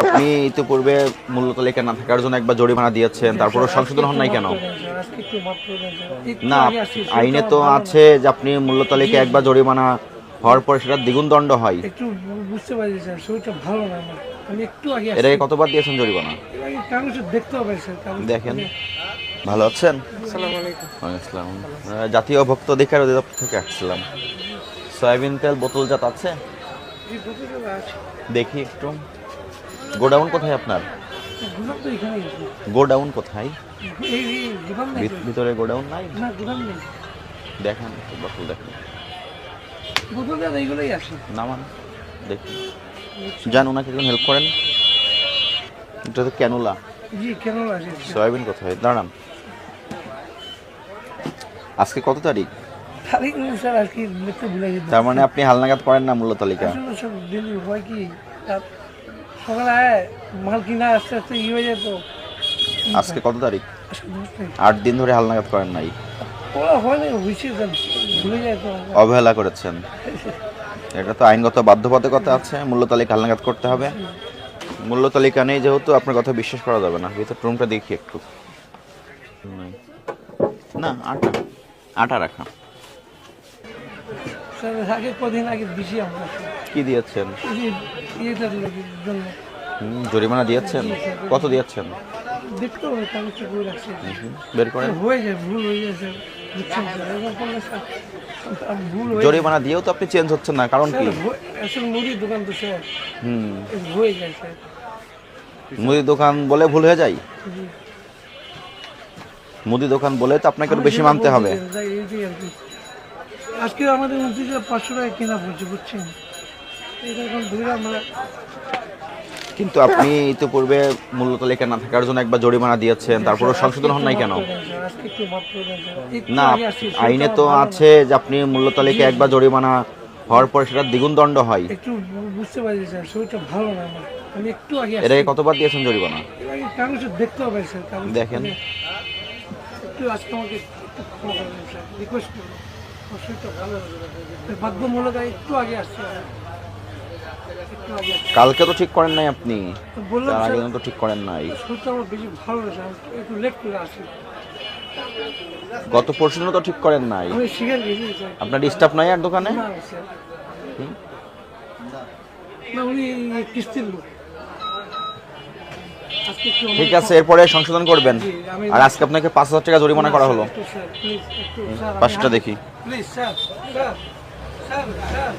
আপনি ইতিপূর্বে মূল্য তালিকা না থাকার জন্য একবার জরিমানা দিয়েছেন, তারপরও সংশোধন হন নাই কেন? না, আইনে তো আছে যে আপনি মূল্য তালিকা একবার জরিমানা হওয়ার পরে সেটা দ্বিগুণ দণ্ড হয়। একটু বুঝতে পারি স্যার, শরীরটা ভালো না আমার। আমি একটু আগে এর আগে কতবার দিয়েছেন জরিমানা? কারণ দেখতে হবে স্যার। দেখেন। ভালো আছেন? আসসালামু আলাইকুম। ওয়ালাইকুম আসসালাম। জাতীয় ভোক্তা অধিকার অধিদপ্তর থেকে আসছিলাম। সয়াবিন তেল বোতলজাত আছে? দেখি একটু। গোডাউন কোথায় আপনার? গোডাউন কোথায়? ভিতরে গোডাউন নাই? দেখেন বোতল, দেখেন এইগুলোই আছে। নামান দেখি, যান ওনাকে একজন হেল্প করেন। এটা তো ক্যানুলা। জি, ক্যানুলা আছে। সয়াবিন কোথায়? দাঁড়ান। আজকে কত তারিখ? তারিখ স্যার আজকে লিখতে ভুলে গেছি। তার মানে আপনি হালনাগাদ করেন না মূল্য তালিকা? আসলে সব দিল্লি হয় কি, সকালে মাল কিনা আস্তে আস্তে ই হয়ে যায় তো। আজকে কত তারিখ? 8 দিন ধরে হালনাগাদ করেন নাই? ওরা হয় না, হয়েছে স্যার, ভুলে যায় তো। অবহেলা করেছেন। এটা তো আইনগত বাধ্যবাধকতা আছে, মূল্য তালিকা হালনাগাদ করতে হবে। মূল্য তালিকা নেই যেহেতু আপনার কথা বিশ্বাস করা যাবে না। ভিতর রুমটা দেখি একটু। না, আটা আটা রাখা। স্যার আগে কদিন আগে দিছি আমরা। কি দিয়েছেন? ইয়েটার জন্য জরিমানা দিয়েছেন? কত দিয়েছেন? দেখতে হবে, কাগজটা করে রাখছি। বের করেন। হয়ে যায়, ভুল হয়ে যায় স্যার, বুঝছেন স্যার। এরকম করলে স্যার ভুল হয়ে যায়। জরিমানা দিয়েও তো আপনি চেঞ্জ হচ্ছেন না, কারণ কি? আসলে মুদির দোকান তো স্যার, হয়ে যায় স্যার। মুদি দোকান বলে ভুল হয়ে যায়? জি। মুদি দোকান বলে তো আপনাকে আরো বেশি মানতে হবে। এইটাই আর কি। আজকে আমাদের 29,500 টাকা কেনা পড়ছে, বুঝছেন। এটা এখন ধরে আমরা। কিন্তু আপনি ইতিপূর্বে মূল্য তালিকা না থাকার জন্য একবার জরিমানা দিয়েছেন, তারপরও সংশোধন হন নাই কেন? আজকে একটু মাফ করে দেন স্যার। না, আইনে তো আছে যে আপনি মূল্য তালিকা একবার জরিমানা হওয়ার পরে সেটা দ্বিগুণ দণ্ড হয়। একটু বুঝতে পারি স্যার, শরীরটা ভালো না আমার। আমি একটু আগে এর আগে কতবার দিয়েছেন জরিমানা? কারণ দেখতে হবে স্যার। দেখেন। একটু আজকে আমাকে একটু ক্ষমা করবেন স্যার, রিকোয়েস্ট করবো। আমার শরীরটা ভালো না, বাধ্যমূলক একটু আগে আসছে। কালকে তো ঠিক করেন নাই আপনি, বললাম তার আগে স্যার, তো ঠিক করেন নাই। শরীরটা আমার বেশি ভালো না স্যার, একটু লেট করে আসি। গত পরশুদিনও তো ঠিক করেন নাই। আমি শিখে গেছি স্যার। আপনার স্টাফ নাই আর দোকানে? না স্যার, না উনি কিস্তির লোক। আজকে একটু ঠিক আছে, এরপরে সংশোধন করবেন। আর আজকে আপনাকে 5,000 টাকা জরিমানা করা হলো। একটু স্যার, প্লিজ একটু স্যার, 5টা দেখি। Please sir, sir, sir, sir.